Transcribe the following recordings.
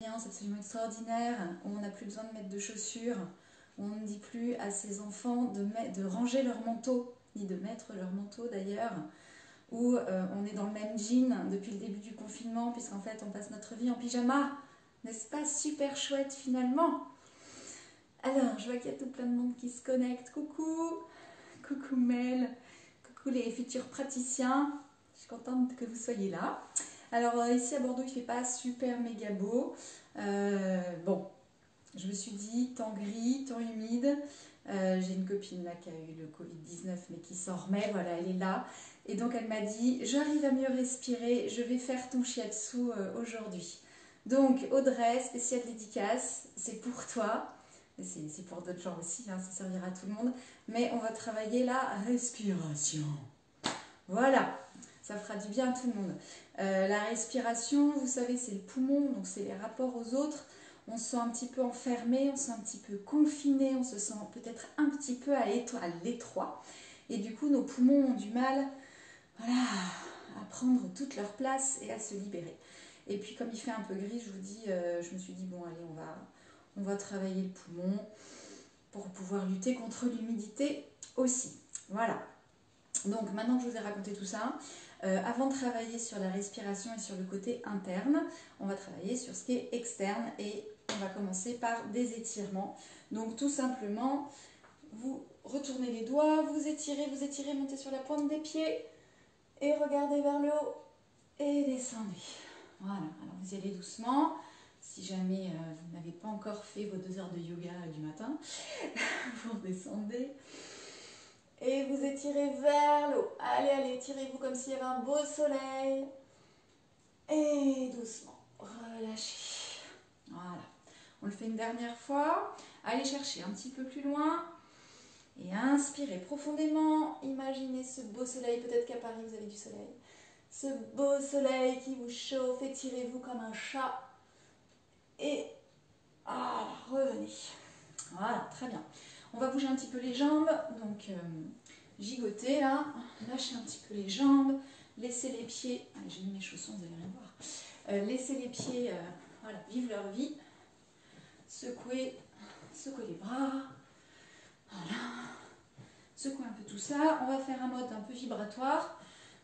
C'est absolument extraordinaire, où on n'a plus besoin de mettre de chaussures, où on ne dit plus à ses enfants de ranger leur manteau, ni de mettre leur manteau d'ailleurs, où on est dans le même jean depuis le début du confinement, puisqu'en fait on passe notre vie en pyjama. N'est-ce pas super chouette finalement? Alors, je vois qu'il y a tout plein de monde qui se connecte. Coucou, coucou Mel, coucou les futurs praticiens. Je suis contente que vous soyez là. Alors ici à Bordeaux, il ne fait pas super méga beau. Bon, je me suis dit, temps gris, temps humide. J'ai une copine là qui a eu le Covid-19 mais qui s'en remet, voilà, elle est là. Et donc elle m'a dit, j'arrive à mieux respirer, je vais faire ton shiatsu aujourd'hui. Donc Audrey, spéciale dédicace, c'est pour toi. C'est pour d'autres gens aussi, hein, ça servira à tout le monde. Mais on va travailler la respiration. Voilà, ça fera du bien à tout le monde. La respiration, vous savez, c'est le poumon, donc c'est les rapports aux autres. On se sent un petit peu enfermé, on se sent un petit peu confiné, on se sent peut-être un petit peu à l'étroit. Et du coup, nos poumons ont du mal, voilà, à prendre toute leur place et à se libérer. Et puis, comme il fait un peu gris, je vous dis, je me suis dit, bon, allez, on va travailler le poumon pour pouvoir lutter contre l'humidité aussi. Voilà. Donc maintenant que je vous ai raconté tout ça, avant de travailler sur la respiration et sur le côté interne, on va travailler sur ce qui est externe et on va commencer par des étirements. Donc tout simplement, vous retournez les doigts, vous étirez, montez sur la pointe des pieds et regardez vers le haut et descendez. Voilà, alors vous y allez doucement. Si jamais vous n'avez pas encore fait vos 2 heures de yoga du matin, vous redescendez. Et vous étirez vers le haut. Allez, allez, étirez-vous comme s'il y avait un beau soleil. Et doucement, relâchez. Voilà. On le fait une dernière fois. Allez chercher un petit peu plus loin. Et inspirez profondément. Imaginez ce beau soleil. Peut-être qu'à Paris, vous avez du soleil. Ce beau soleil qui vous chauffe. Étirez-vous comme un chat. Et revenez. Voilà, très bien. On va bouger un petit peu les jambes. Donc, gigotez là. Lâchez un petit peu les jambes. Laissez les pieds. Allez, j'ai mis mes chaussons, vous allez rien voir. Laissez les pieds voilà, vivre leur vie. Secouez les bras. Voilà. Secouez un peu tout ça. On va faire un mode un peu vibratoire.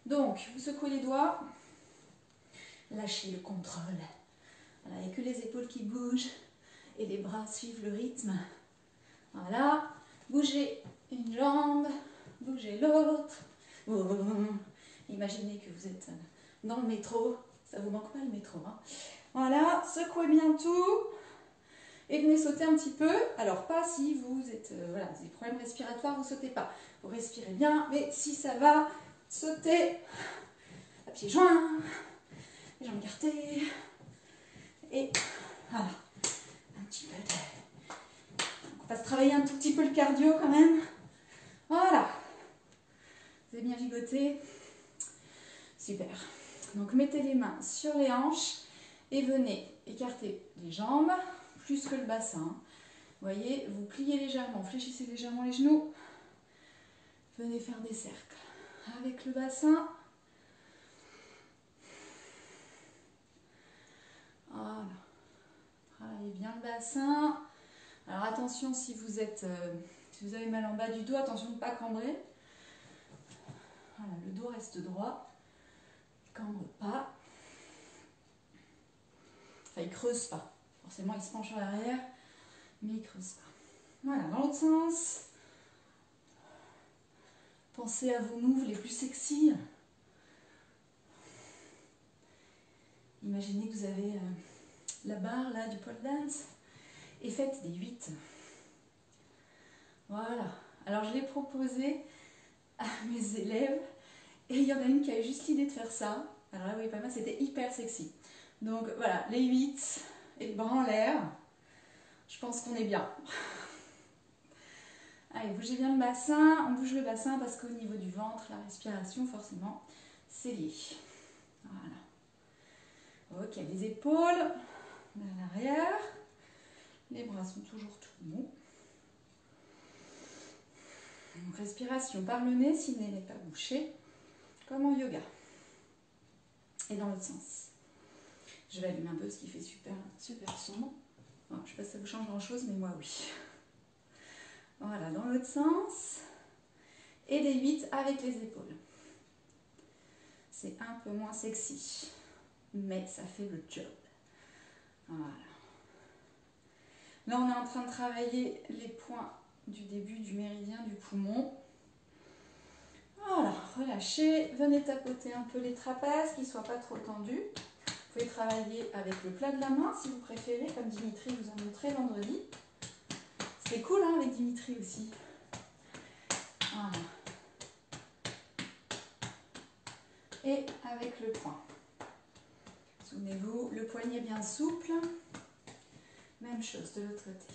Donc, vous secouez les doigts. Lâchez le contrôle. Voilà, il n'y a que les épaules qui bougent. Et les bras suivent le rythme. Voilà. Bougez une jambe. Bougez l'autre. Imaginez que vous êtes dans le métro. Ça vous manque pas le métro, hein. Voilà. Secouez bien tout. Et venez sauter un petit peu. Alors, pas si vous êtes voilà, des problèmes respiratoires, vous ne sautez pas. Vous respirez bien, mais si ça va, sautez à pieds joints, les jambes écartées. Et voilà, un petit peu de... On va se travailler un tout petit peu le cardio quand même. Voilà. Vous avez bien gigoté. Super. Donc, mettez les mains sur les hanches et venez écarter les jambes plus que le bassin. Vous voyez, vous pliez légèrement, fléchissez légèrement les genoux. Venez faire des cercles avec le bassin. Voilà. Travaillez bien le bassin. Alors attention si vous avez mal en bas du dos, attention de ne pas cambrer. Voilà, le dos reste droit. Il ne cambre pas. Enfin, il ne creuse pas. Forcément, il se penche en arrière, mais il ne creuse pas. Voilà, dans l'autre sens. Pensez à vos moves les plus sexy. Imaginez que vous avez la barre là du pole dance et faites des 8. Voilà. Alors je l'ai proposé à mes élèves et il y en a une qui a eu juste l'idée de faire ça. Alors là, vous voyez pas mal, c'était hyper sexy. Donc voilà, les 8 et les bras en l'air. Je pense qu'on est bien. Allez, bougez bien le bassin. On bouge le bassin parce qu'au niveau du ventre, la respiration, forcément, c'est lié. Voilà. Ok, les épaules vers l'arrière. Les bras sont toujours tout mous. Donc, respiration par le nez si le nez n'est pas bouché, comme en yoga. Et dans l'autre sens. Je vais allumer un peu parce qu'il fait super, super sombre. Bon, je ne sais pas si ça vous change grand chose, mais moi oui. Voilà, dans l'autre sens. Et des 8 avec les épaules. C'est un peu moins sexy, mais ça fait le job. Voilà. Là, on est en train de travailler les points du début du méridien du poumon. Voilà, relâchez. Venez tapoter un peu les trapèzes, qu'ils ne soient pas trop tendus. Vous pouvez travailler avec le plat de la main si vous préférez, comme Dimitri vous a montré vendredi. C'était cool hein, avec Dimitri aussi. Voilà. Et avec le poing. Souvenez-vous, le poignet bien souple. Même chose de l'autre côté.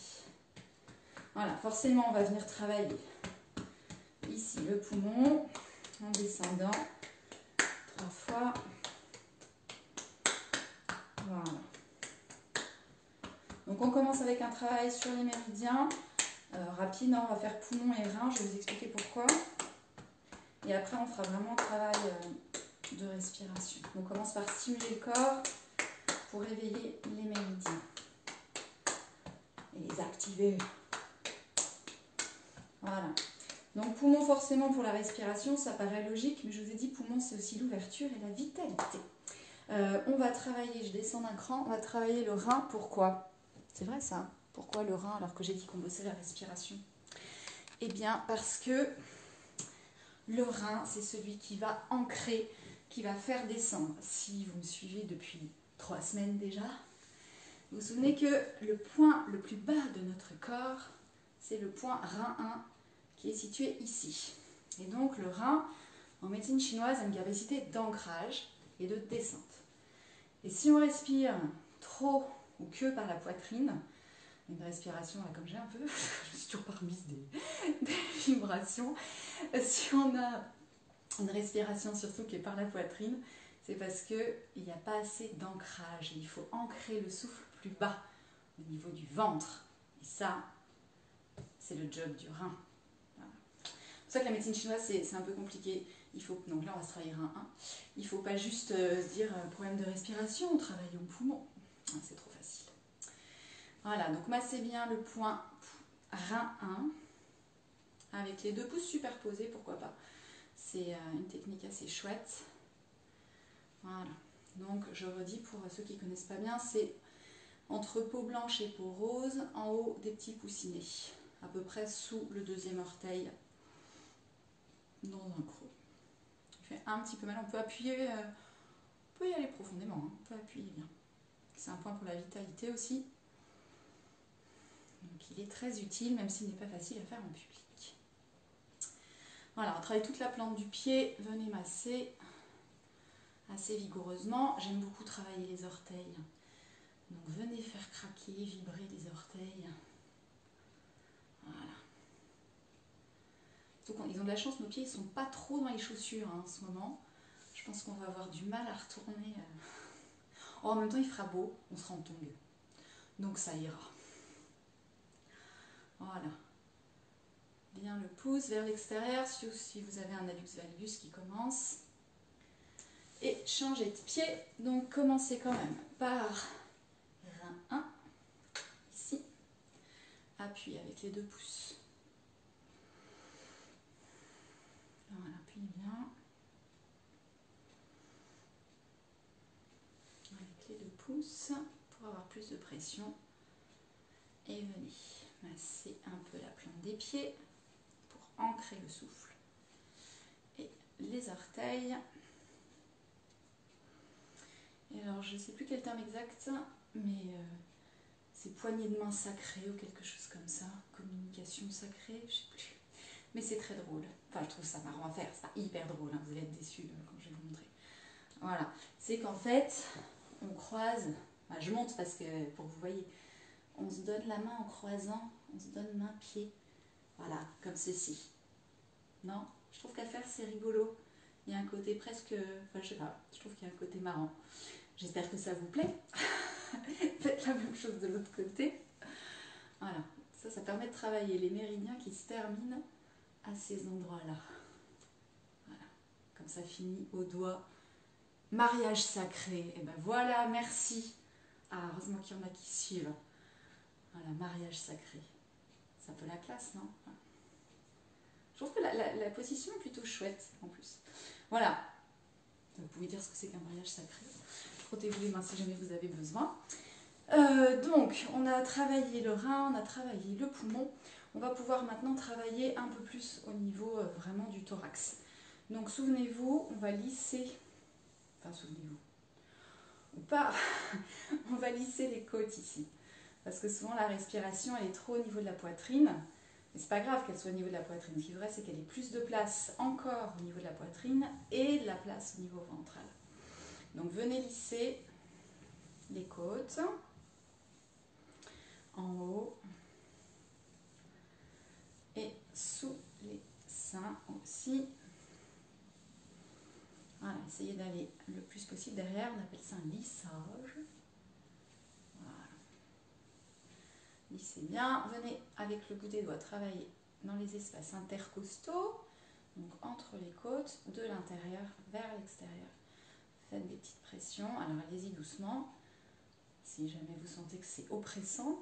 Voilà, forcément on va venir travailler ici le poumon en descendant 3 fois. Voilà. Donc on commence avec un travail sur les méridiens. Rapide, hein, on va faire poumon et rein, je vais vous expliquer pourquoi. Et après on fera vraiment un travail de respiration. On commence par stimuler le corps pour réveiller les méridiens et les activer. Voilà. Donc poumon forcément pour la respiration, ça paraît logique, mais je vous ai dit poumon c'est aussi l'ouverture et la vitalité. On va travailler, je descends d'un cran, on va travailler le rein, pourquoi? C'est vrai ça, pourquoi le rein alors que j'ai dit qu'on bossait la respiration? Eh bien parce que le rein c'est celui qui va ancrer, qui va faire descendre. Si vous me suivez depuis 3 semaines déjà, vous vous souvenez que le point le plus bas de notre corps, c'est le point rein 1 qui est situé ici. Et donc le rein, en médecine chinoise, a une capacité d'ancrage et de descente. Et si on respire trop ou que par la poitrine, une respiration là comme j'ai un peu, je me suis toujours pas remise des vibrations, si on a une respiration surtout qui est par la poitrine, c'est parce qu'il n'y a pas assez d'ancrage. Il faut ancrer le souffle plus bas, au niveau du ventre. Et ça, c'est le job du rein. Voilà. C'est pour ça que la médecine chinoise, c'est un peu compliqué. Il faut, donc là, on va se travailler rein 1. Il ne faut pas juste se dire problème de respiration, on travaille au poumon. C'est trop facile. Voilà, donc massez bien le point rein 1 avec les 2 pouces superposés, pourquoi pas. C'est une technique assez chouette. Voilà. Donc je redis pour ceux qui ne connaissent pas bien, c'est entre peau blanche et peau rose, en haut des petits coussinets, à peu près sous le 2e orteil, dans un creux. Il fait un petit peu mal, on peut appuyer, on peut y aller profondément, hein. On peut appuyer bien. C'est un point pour la vitalité aussi. Donc il est très utile, même s'il n'est pas facile à faire en public. Voilà, on travaille toute la plante du pied, venez masser assez vigoureusement. J'aime beaucoup travailler les orteils. Donc venez faire craquer, vibrer les orteils. Voilà. Ils ont de la chance, nos pieds ne sont pas trop dans les chaussures hein, en ce moment. Je pense qu'on va avoir du mal à retourner. Oh, en même temps, il fera beau, on sera en tongs. Donc ça ira. Voilà. Bien le pouce vers l'extérieur, si vous avez un hallux valgus qui commence. Et changez de pied. Donc commencez quand même par rein 1, ici. Appuyez avec les 2 pouces. Voilà, appuyez bien. Avec les 2 pouces pour avoir plus de pression. Et venez masser un peu la plante des pieds pour ancrer le souffle. Et les orteils. Et alors, je ne sais plus quel terme exact, mais c'est poignée de main sacrée ou quelque chose comme ça. Communication sacrée, je ne sais plus. Mais c'est très drôle. Enfin, je trouve ça marrant à faire. C'est hyper drôle. Hein. Vous allez être déçus quand je vais vous montrer. Voilà. C'est qu'en fait, on croise. Enfin, je monte parce que, pour que vous voyez, on se donne la main en croisant. On se donne main-pied. Voilà, comme ceci. Non? Je trouve qu'à faire, c'est rigolo. Il y a un côté presque... Enfin, je sais pas. Je trouve qu'il y a un côté marrant. J'espère que ça vous plaît. Faites la même chose de l'autre côté. Voilà. Ça permet de travailler les méridiens qui se terminent à ces endroits-là. Voilà. Comme ça finit au doigt Mariage sacré. Et ben voilà, merci. Ah, heureusement qu'il y en a qui suivent. Voilà, mariage sacré. C'est un peu la classe, non? Je trouve que la position est plutôt chouette, en plus. Voilà. Vous pouvez dire ce que c'est qu'un mariage sacré. Frottez-vous les mains si jamais vous avez besoin. Donc, on a travaillé le rein, on a travaillé le poumon. On va pouvoir maintenant travailler un peu plus au niveau vraiment du thorax. Donc, souvenez-vous, on va lisser, enfin souvenez-vous, ou pas, on va lisser les côtes ici. Parce que souvent la respiration, elle est trop au niveau de la poitrine. Mais c'est pas grave qu'elle soit au niveau de la poitrine. Ce qui est vrai, c'est qu'elle ait plus de place encore au niveau de la poitrine et de la place au niveau ventral. Donc, venez lisser les côtes en haut et sous les seins aussi. Voilà, essayez d'aller le plus possible derrière, on appelle ça un lissage. Voilà. Lissez bien, venez avec le bout des doigts travailler dans les espaces intercostaux, donc entre les côtes, de l'intérieur vers l'extérieur. Faites des petites pressions, alors allez-y doucement, si jamais vous sentez que c'est oppressant.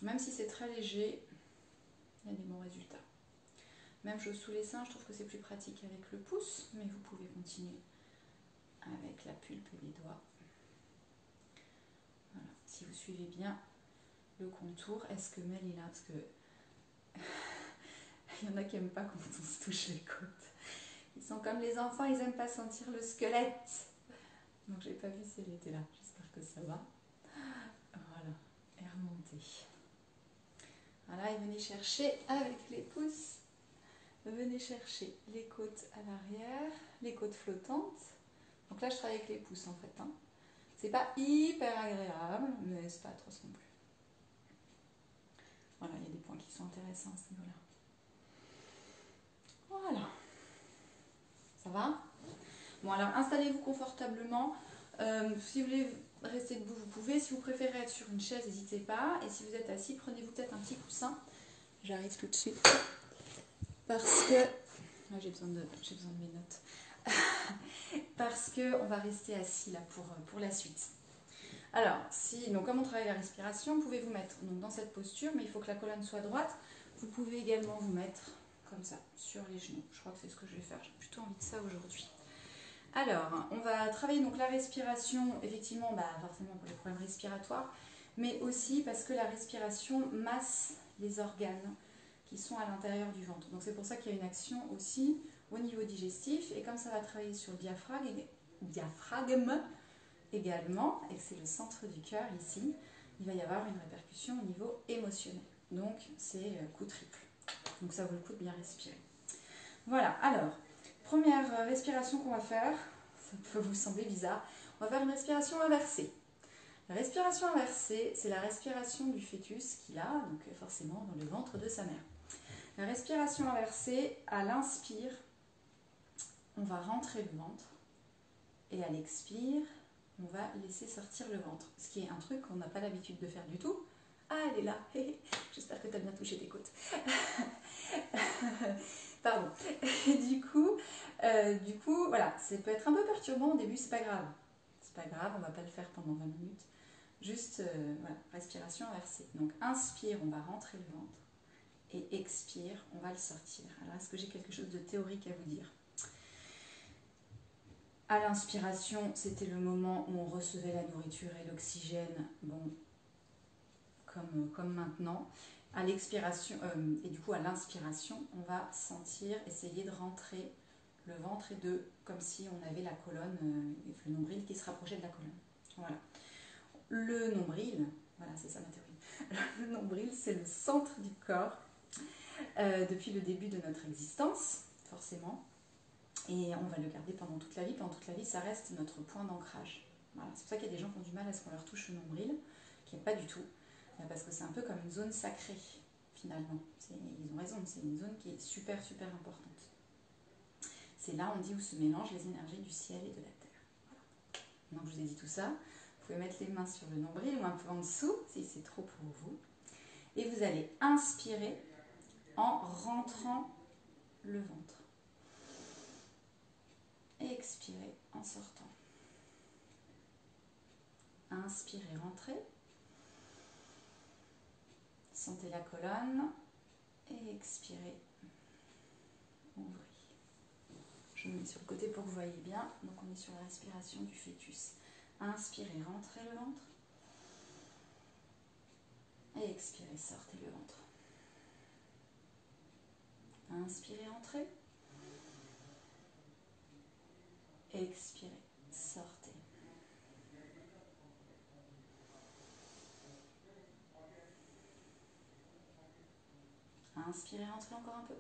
Même si c'est très léger, il y a des bons résultats. Même chose sous les seins, je trouve que c'est plus pratique avec le pouce, mais vous pouvez continuer avec la pulpe des doigts. Voilà. Si vous suivez bien le contour, est-ce que Mel est là? Parce que il y en a qui n'aiment pas quand on se touche les côtes. Ils sont comme les enfants, ils n'aiment pas sentir le squelette. Donc j'ai pas vu si elle était là. J'espère que ça va. Voilà. Et remontez. Voilà, et venez chercher avec les pouces. Venez chercher les côtes à l'arrière, les côtes flottantes. Donc là, je travaille avec les pouces en fait. Hein. C'est pas hyper agréable, mais c'est pas atroce non plus. Voilà, il y a des points qui sont intéressants à ce niveau-là. Voilà. Ça va? Bon, alors installez-vous confortablement. Si vous voulez rester debout, vous pouvez. Si vous préférez être sur une chaise, n'hésitez pas. Et si vous êtes assis, prenez-vous peut-être un petit coussin. J'arrive tout de suite. Parce que... Ah, j'ai besoin de mes notes. Parce qu'on va rester assis là pour la suite. Alors, donc comme on travaille la respiration, vous pouvez vous mettre donc, dans cette posture, mais il faut que la colonne soit droite. Vous pouvez également vous mettre comme ça, sur les genoux. Je crois que c'est ce que je vais faire. J'ai plutôt envie de ça aujourd'hui. Alors, on va travailler donc la respiration, effectivement, forcément pour les problèmes respiratoires, mais aussi parce que la respiration masse les organes qui sont à l'intérieur du ventre. Donc c'est pour ça qu'il y a une action aussi au niveau digestif, et comme ça va travailler sur le diaphragme également, et que c'est le centre du cœur ici, il va y avoir une répercussion au niveau émotionnel. Donc c'est coup triple. Donc ça vaut le coup de bien respirer. Voilà, alors, première respiration qu'on va faire, ça peut vous sembler bizarre, on va faire une respiration inversée. La respiration inversée, c'est la respiration du fœtus qu'il a, donc forcément dans le ventre de sa mère. La respiration inversée, à l'inspire, on va rentrer le ventre, et à l'expire, on va laisser sortir le ventre. Ce qui est un truc qu'on n'a pas l'habitude de faire du tout. Ah, elle est là. J'espère que tu as bien touché tes côtes. Pardon. Et du coup, voilà, ça peut être un peu perturbant au début, c'est pas grave. C'est pas grave, on va pas le faire pendant 20 minutes. Juste, voilà, respiration inversée. Donc, inspire, on va rentrer le ventre. Et expire, on va le sortir. Alors, est-ce que j'ai quelque chose de théorique à vous dire? À l'inspiration, c'était le moment où on recevait la nourriture et l'oxygène, bon, comme maintenant. À l'expiration, et du coup à l'inspiration, on va sentir, essayer de rentrer le ventre et comme si on avait la colonne, le nombril qui se rapprochait de la colonne. Voilà. Le nombril, voilà, c'est ça ma théorie. Le nombril, c'est le centre du corps depuis le début de notre existence, forcément. Et on va le garder pendant toute la vie. Pendant toute la vie, ça reste notre point d'ancrage. Voilà. C'est pour ça qu'il y a des gens qui ont du mal à ce qu'on leur touche le nombril, qui n'est pas du tout. Parce que c'est un peu comme une zone sacrée, finalement. Ils ont raison, c'est une zone qui est super, super importante. C'est là, on dit, où se mélangent les énergies du ciel et de la terre. Voilà. Donc, je vous ai dit tout ça. Vous pouvez mettre les mains sur le nombril ou un peu en dessous, si c'est trop pour vous. Et vous allez inspirer en rentrant le ventre. Et expirez en sortant. Inspirez, rentrez. Sentez la colonne. Et expirez, ouvrez. Je me mets sur le côté pour que vous voyez bien. Donc on est sur la respiration du fœtus. Inspirez, rentrez le ventre. Et expirez, sortez le ventre. Inspirez, entrez. Expirez, sortez. Inspirez, entrez encore un peu.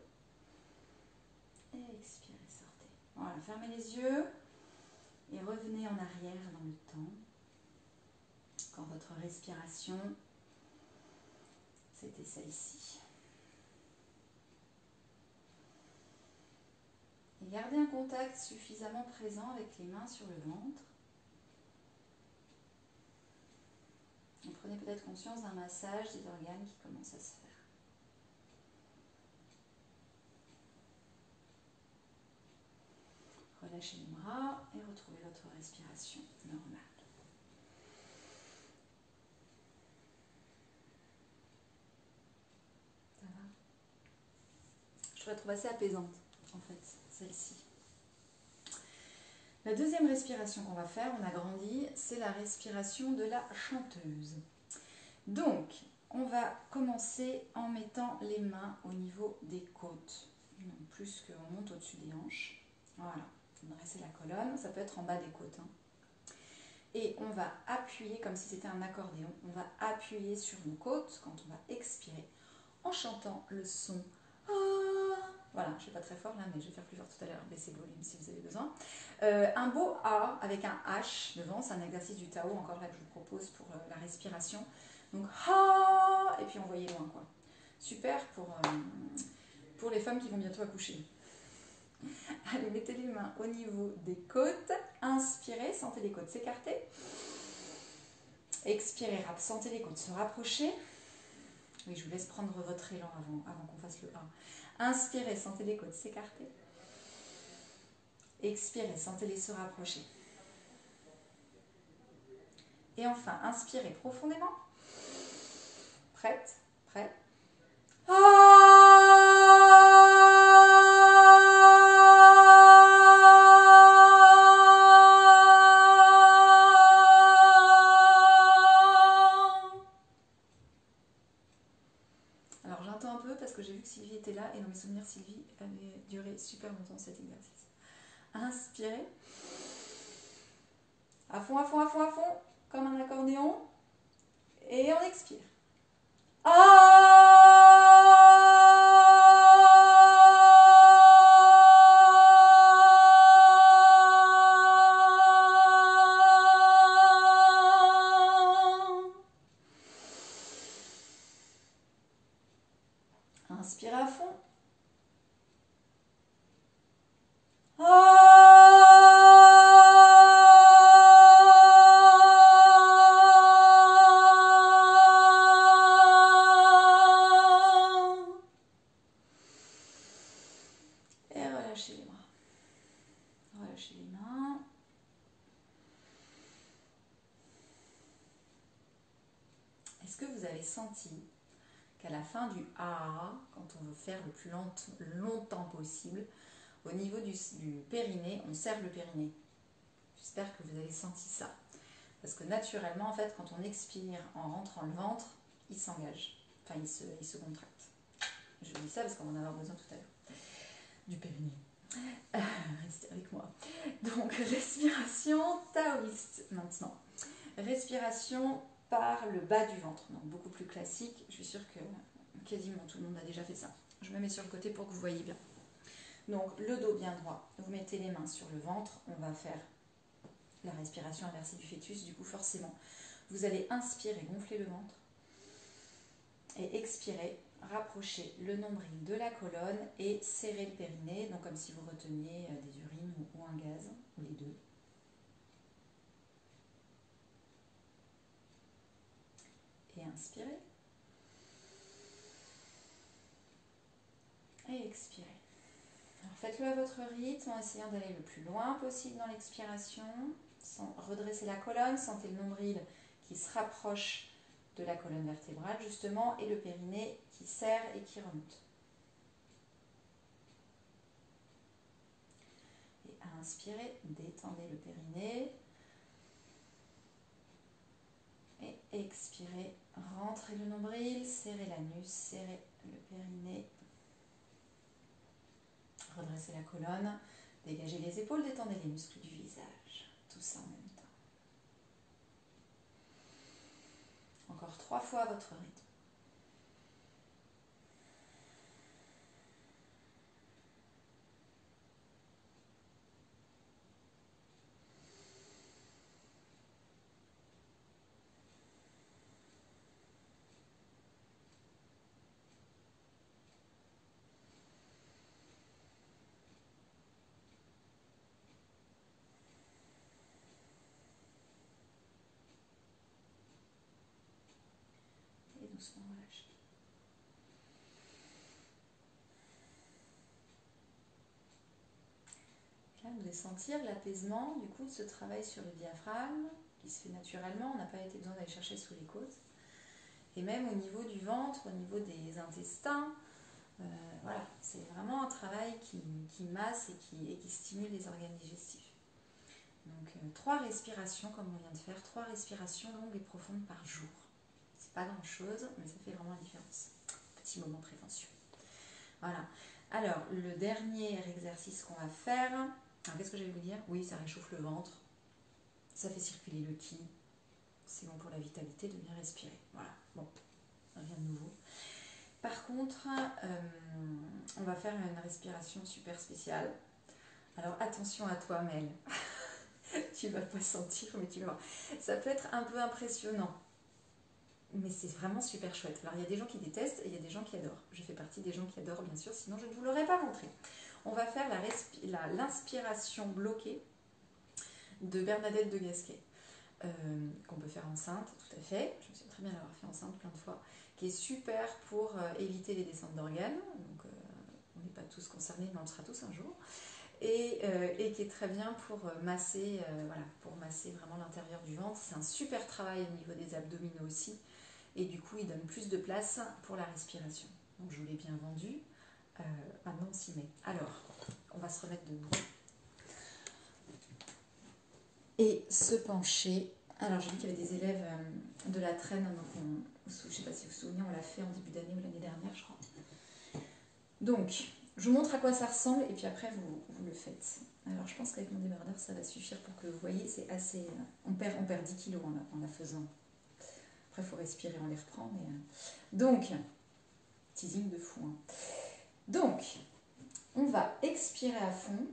Et expirez, sortez. Voilà, fermez les yeux et revenez en arrière dans le temps. Quand votre respiration, c'était celle-ci. Et gardez un contact suffisamment présent avec les mains sur le ventre. Et prenez peut-être conscience d'un massage des organes qui commence à se faire. Relâchez les bras et retrouvez votre respiration normale. Ça va? Je la trouve assez apaisante, en fait, celle-ci. La deuxième respiration qu'on va faire, on a grandi, c'est la respiration de la chanteuse. Donc, on va commencer en mettant les mains au niveau des côtes. Non plus qu'on monte au-dessus des hanches. Voilà, on dresse la colonne, ça peut être en bas des côtes. Et on va appuyer comme si c'était un accordéon. On va appuyer sur nos côtes quand on va expirer en chantant le son Ah. Voilà, je ne suis pas très fort là, mais je vais faire plus fort tout à l'heure. Baissez le volume si vous avez besoin. Un beau A avec un H devant, c'est un exercice du Tao, encore là que je vous propose pour la respiration. Donc Ha, et puis envoyez loin quoi. Super pour les femmes qui vont bientôt accoucher. Allez, mettez les mains au niveau des côtes. Inspirez, sentez les côtes s'écarter. Expirez, sentez les côtes se rapprocher. Oui, je vous laisse prendre votre élan avant qu'on fasse le A. Inspirez, sentez les côtes s'écarter. Expirez, sentez-les se rapprocher. Et enfin, inspirez profondément. Prête, prêt. Alors j'entends un peu parce que j'ai vu que Sylvie était là et dans mes souvenirs Sylvie avait duré super longtemps cet exercice. Inspirez. À fond, à fond, à fond, à fond, comme un accordéon. Et on expire. Inspirez à fond. Et relâchez les bras. Relâchez les mains. Est-ce que vous avez senti qu'à la fin du A, quand on veut faire le plus longtemps possible, au niveau du périnée, on serre le périnée? J'espère que vous avez senti ça. Parce que naturellement, en fait, quand on expire en rentrant le ventre, il s'engage. Enfin, il se contracte. Je vous dis ça parce qu'on va en avoir besoin tout à l'heure. Du périnée. Restez avec moi. Donc, respiration taoïste maintenant. Respiration par le bas du ventre. Donc, beaucoup plus classique. Je suis sûre que quasiment tout le monde a déjà fait ça. Je me mets sur le côté pour que vous voyez bien. Donc, le dos bien droit. Vous mettez les mains sur le ventre. On va faire la respiration inversée du fœtus. Du coup, forcément, vous allez inspirer, gonfler le ventre. Et expirer, rapprocher le nombril de la colonne et serrer le périnée. Donc, comme si vous reteniez des urines ou un gaz, ou les deux. Et inspirez. Et expirez. Alors faites-le à votre rythme en essayant d'aller le plus loin possible dans l'expiration, sans redresser la colonne, sentez le nombril qui se rapproche de la colonne vertébrale justement et le périnée qui serre et qui remonte. Et à inspirer, détendez le périnée. Et expirez, rentrez le nombril, serrez l'anus, serrez le périnée. Redressez la colonne, dégagez les épaules, détendez les muscles du visage. Tout ça en même temps. Encore 3 fois à votre rythme. Et doucement relâchez. Là, vous allez sentir l'apaisement du coup de ce travail sur le diaphragme qui se fait naturellement. On n'a pas été besoin d'aller chercher sous les côtes. Et même au niveau du ventre, au niveau des intestins, voilà, c'est vraiment un travail qui masse et qui stimule les organes digestifs. Donc 3 respirations comme on vient de faire, 3 respirations longues et profondes par jour. C'est pas grand chose, mais ça fait vraiment la différence. Petit moment de prévention. Voilà. Alors, le dernier exercice qu'on va faire, qu'est-ce que j'allais vous dire? Oui, ça réchauffe le ventre, ça fait circuler le ki, c'est bon pour la vitalité de bien respirer. Voilà, bon, rien de nouveau. Par contre, on va faire une respiration super spéciale. Alors attention à toi, Mel. Tu vas pas sentir, mais tu vas voir. Ça peut être un peu impressionnant, mais c'est vraiment super chouette. Alors il y a des gens qui détestent et il y a des gens qui adorent. Je fais partie des gens qui adorent, bien sûr, sinon je ne vous l'aurais pas montré. On va faire l'inspiration bloquée de Bernadette de Gasquet, qu'on peut faire enceinte, tout à fait. Je me souviens très bien l'avoir fait enceinte plein de fois, qui est super pour éviter les descentes d'organes. Donc on n'est pas tous concernés, mais on le sera tous un jour. Et qui est très bien pour masser, voilà, pour masser vraiment l'intérieur du ventre. C'est un super travail au niveau des abdominaux aussi. Et du coup, il donne plus de place pour la respiration. Donc, je vous l'ai bien vendu. Maintenant, on s'y met. Alors, on va se remettre debout. Et se pencher. Alors, j'ai vu qu'il y avait des élèves de la traîne. Donc je ne sais pas si vous vous souvenez, on l'a fait en début d'année ou l'année dernière, je crois. Donc, je vous montre à quoi ça ressemble et puis après, vous le faites. Alors, je pense qu'avec mon débardeur, ça va suffire pour que vous voyez. C'est assez... On perd 10 kilos en la faisant. Après, il faut respirer, on les reprend. Mais... Donc, teasing de fou. Hein. Donc, on va expirer à fond.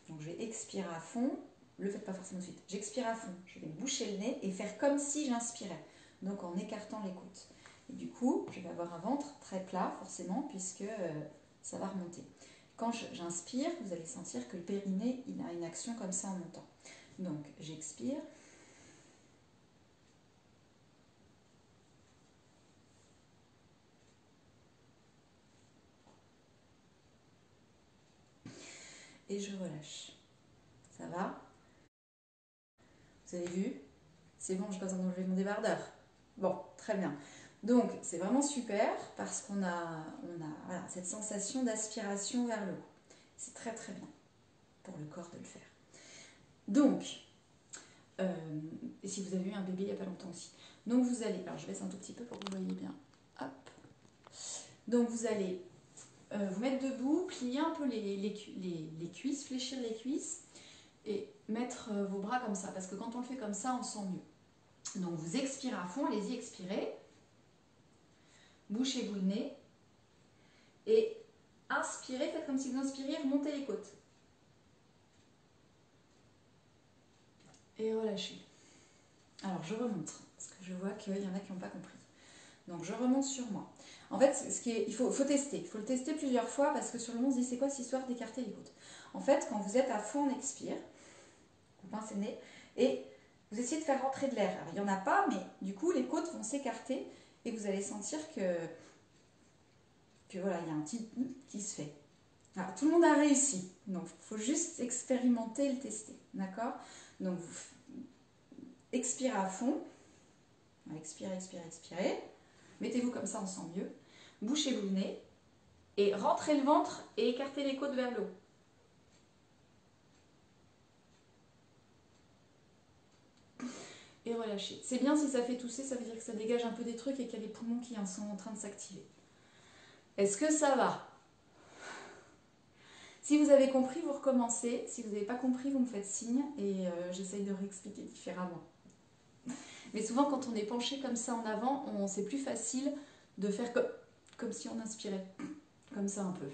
Donc, je vais expirer à fond. Ne le faites pas forcément tout de suite. J'expire à fond. Je vais boucher le nez et faire comme si j'inspirais. Donc, en écartant les côtes. Et du coup, je vais avoir un ventre très plat, forcément, puisque ça va remonter. Quand j'inspire, vous allez sentir que le périnée, il a une action comme ça en montant. Donc, j'expire. Et je relâche. Ça va? Vous avez vu? C'est bon, je n'ai pas besoin d'enlever mon débardeur. Bon, très bien. Donc, c'est vraiment super parce qu'on a voilà, cette sensation d'aspiration vers le haut. C'est très très bien pour le corps de le faire. Donc, et si vous avez eu un bébé il n'y a pas longtemps aussi. Donc, vous allez, alors je baisse un tout petit peu pour que vous voyez bien. Hop. Donc, vous allez vous mettre debout, plier un peu les cuisses, fléchir les cuisses et mettre vos bras comme ça. Parce que quand on le fait comme ça, on sent mieux. Donc, vous expirez à fond, allez-y, expirez. Bouchez-vous le nez. Et inspirez, faites comme si vous inspiriez, remontez les côtes. Et relâchez. Alors, je remonte, parce que je vois qu'il y en a qui n'ont pas compris. Donc, je remonte sur moi. En fait, il faut tester. Il faut le tester plusieurs fois, parce que sur le moment, on se dit, c'est quoi cette histoire d'écarter les côtes? En fait, quand vous êtes à fond, on expire. Vous pincez le nez. Et vous essayez de faire rentrer de l'air. Alors, il n'y en a pas, mais du coup, les côtes vont s'écarter. Et vous allez sentir que voilà, il y a un petit qui se fait. Alors, tout le monde a réussi, donc il faut juste expérimenter et le tester, d'accord? Donc, vous expirez à fond, expirez, expirez, expirez, mettez-vous comme ça, on sent mieux, bouchez-vous le nez, et rentrez le ventre et écartez les côtes vers le haut. Et relâchez. C'est bien si ça fait tousser, ça veut dire que ça dégage un peu des trucs et qu'il y a les poumons qui sont en train de s'activer. Est-ce que ça va? Si vous avez compris, vous recommencez. Si vous n'avez pas compris, vous me faites signe et j'essaye de réexpliquer différemment. Mais souvent, quand on est penché comme ça en avant, c'est plus facile de faire comme si on inspirait. Comme ça un peu.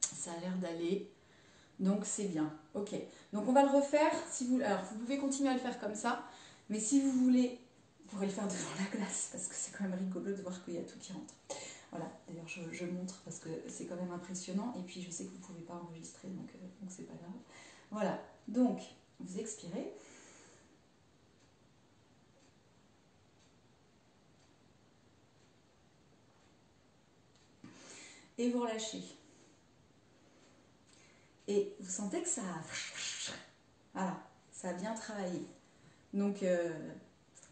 Ça a l'air d'aller. Donc c'est bien. Ok. Donc on va le refaire. Alors vous pouvez continuer à le faire comme ça. Mais si vous voulez, vous pourrez le faire devant la glace. Parce que c'est quand même rigolo de voir qu'il y a tout qui rentre. Voilà, d'ailleurs je montre parce que c'est quand même impressionnant et puis je sais que vous ne pouvez pas enregistrer donc c'est pas grave. Voilà, donc vous expirez. Et vous relâchez. Et vous sentez que ça a... Voilà, ça a bien travaillé. Donc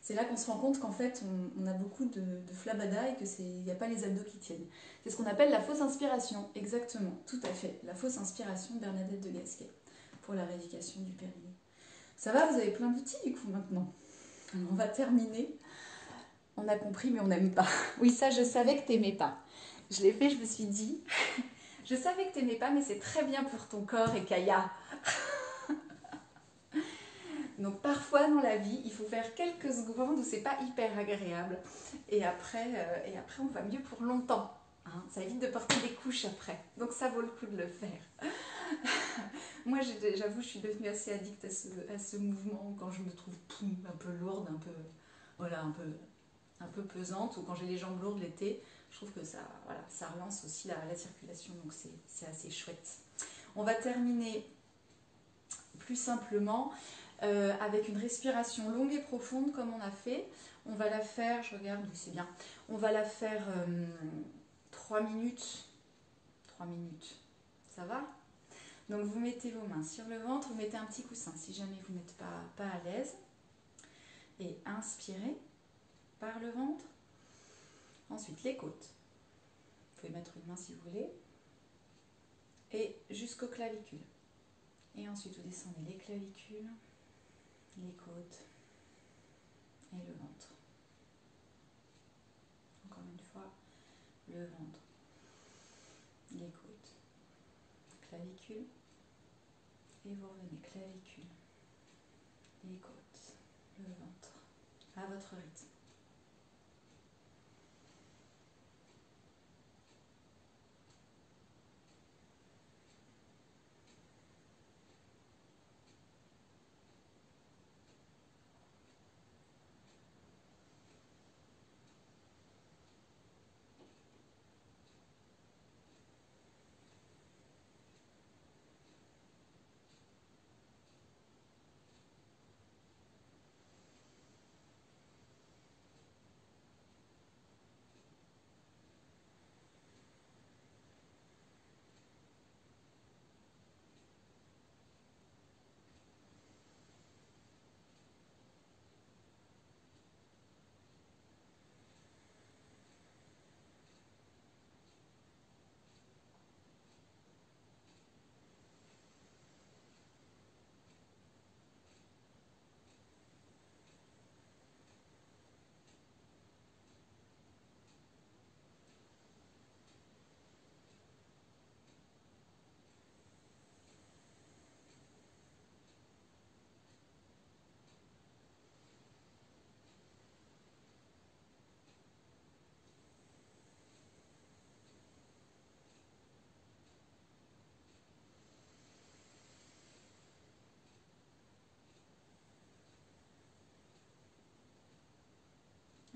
c'est là qu'on se rend compte qu'en fait on a beaucoup de flabada et qu'il n'y a pas les abdos qui tiennent. C'est ce qu'on appelle la fausse inspiration, exactement, tout à fait. La fausse inspiration de Bernadette de Gasquet pour la rééducation du périnée. Ça va, vous avez plein d'outils du coup maintenant. Alors, on va terminer. On a compris mais on n'aime pas. Oui, ça je savais que t'aimais pas. Je l'ai fait, je me suis dit, je savais que t'aimais pas mais c'est très bien pour ton corps et Kaya. Donc parfois dans la vie, il faut faire quelques secondes où c'est pas hyper agréable. Et après on va mieux pour longtemps. Hein, ça évite de porter des couches après. Donc ça vaut le coup de le faire. Moi j'avoue, je suis devenue assez addicte à ce mouvement quand je me trouve un peu lourde, un peu pesante, ou quand j'ai les jambes lourdes l'été. Je trouve que ça relance aussi la circulation, donc c'est assez chouette. On va terminer plus simplement avec une respiration longue et profonde comme on a fait. On va la faire, je regarde, oui c'est bien, on va la faire 3 minutes. 3 minutes, ça va? Donc vous mettez vos mains sur le ventre, vous mettez un petit coussin si jamais vous n'êtes pas à l'aise. Et inspirez par le ventre. Ensuite les côtes. Vous pouvez mettre une main si vous voulez. Et jusqu'aux clavicules. Et ensuite vous descendez les clavicules, les côtes et le ventre. Encore une fois, le ventre, les côtes, clavicules. Et vous revenez clavicule, les côtes, le ventre, à votre rythme.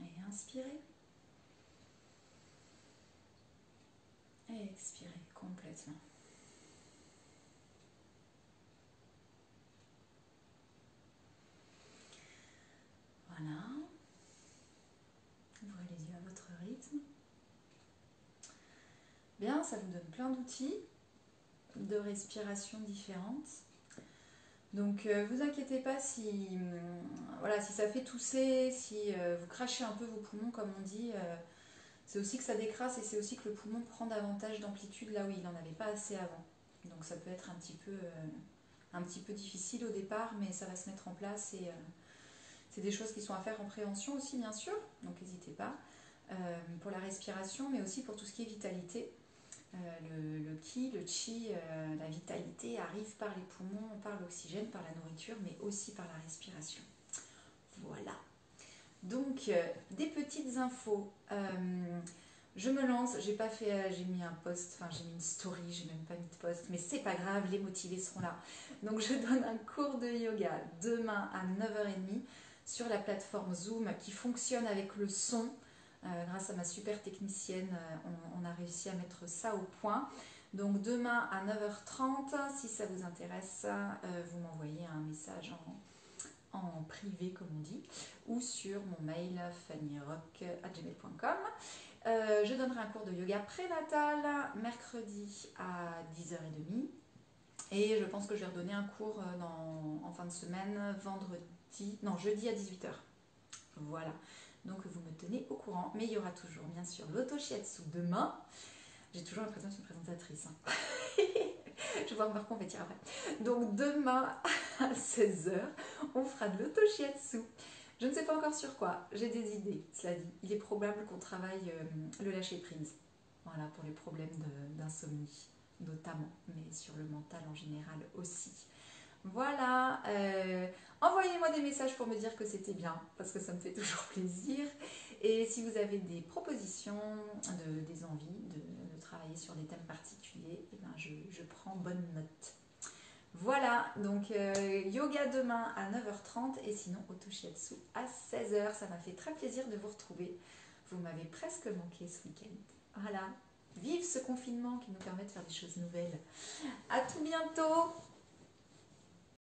Et inspirez. Et expirez complètement. Voilà. Ouvrez les yeux à votre rythme. Bien, ça vous donne plein d'outils. de respiration différentes. Donc vous inquiétez pas si, voilà, si ça fait tousser, si vous crachez un peu vos poumons comme on dit, c'est aussi que ça décrasse et c'est aussi que le poumon prend davantage d'amplitude là où il n'en avait pas assez avant. Donc ça peut être un petit peu difficile au départ, mais ça va se mettre en place et c'est des choses qui sont à faire en prévention aussi bien sûr, donc n'hésitez pas. Pour la respiration, mais aussi pour tout ce qui est vitalité. Le ki, le chi, la vitalité arrive par les poumons, par l'oxygène, par la nourriture, mais aussi par la respiration. Voilà. Donc, des petites infos. Je me lance, j'ai pas fait, j'ai mis un post, enfin j'ai mis une story, j'ai même pas mis de post, mais c'est pas grave, les motivés seront là. Donc je donne un cours de yoga demain à 9h30 sur la plateforme Zoom qui fonctionne avec le son. Grâce à ma super technicienne, on a réussi à mettre ça au point. Donc demain à 9h30, si ça vous intéresse, vous m'envoyez un message en privé comme on dit, ou sur mon mail fannyrock@gmail.com. Je donnerai un cours de yoga prénatal mercredi à 10h30 et je pense que je vais redonner un cours en fin de semaine, jeudi à 18h. Voilà, donc vous me tenez au courant, mais il y aura toujours bien sûr l'auto-shiatsu demain. J'ai toujours l'impression que je suis une présentatrice. Je vois me reconvertir après. Donc demain à 16h, on fera de l'auto-shiatsu. Je ne sais pas encore sur quoi, j'ai des idées, cela dit. Il est probable qu'on travaille le lâcher-prise. Voilà, pour les problèmes d'insomnie notamment, mais sur le mental en général aussi. Voilà, envoyez-moi des messages pour me dire que c'était bien, parce que ça me fait toujours plaisir. Et si vous avez des propositions, des envies de travailler sur des thèmes particuliers, eh ben je prends bonne note. Voilà, donc yoga demain à 9h30 et sinon auto-shiatsu à 16h. Ça m'a fait très plaisir de vous retrouver. Vous m'avez presque manqué ce week-end. Voilà, vive ce confinement qui nous permet de faire des choses nouvelles. À tout bientôt!